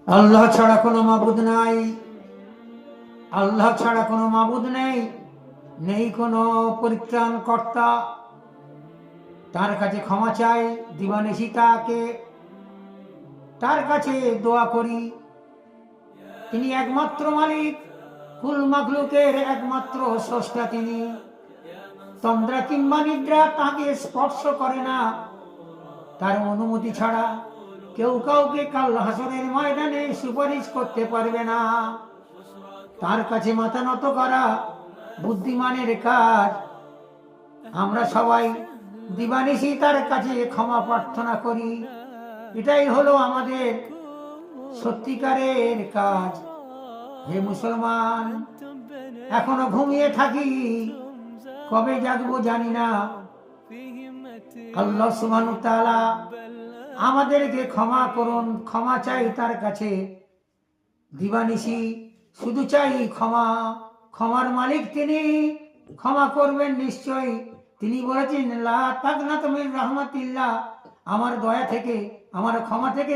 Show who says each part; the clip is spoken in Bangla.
Speaker 1: আল্লাহ ছাড়া কোনো মাবুদ নাই, আল্লাহ ছাড়া কোনো মাবুদ নেই, নেই কোনো পরিত্রাণ কর্তা। তার কাছে ক্ষমা চাই দিবানিশি, তার কাছে দোয়া করি। তিনি একমাত্র মালিক, কুল মাখলুকের একমাত্র স্রষ্টা তিনি। তন্দ্রা কিংবা নিদ্রা তাকে স্পর্শ করে না, তার অনুমতি ছাড়া কেউ কাউকে কাল হাসরের ময়দানে সুপারিশ করতে পারবে না। তার কাছে মাথা নত করা বুদ্ধিমানের কাজ। আমরা সবাই দিবানিশি তার কাছে ক্ষমা প্রার্থনা করি। এটাই হলো আমাদের সত্যিকারের কাজ। হে মুসলমান, এখনো ঘুমিয়ে থাকি, কবে জাগবো জানি না। আল্লাহ সুবহানাহু ওয়া তাআলা আমাদেরকে ক্ষমা করুন, ক্ষমা চাই তার কাছে দিবানিশি, শুধু চাই ক্ষমা। ক্ষমার মালিক তিনি, ক্ষমা করবেন নিশ্চয়ই। তিনি বলেছেন লা তাকনাতু মির রাহমাতিল্লাহ, আমার দয়া থেকে, আমার ক্ষমা থেকে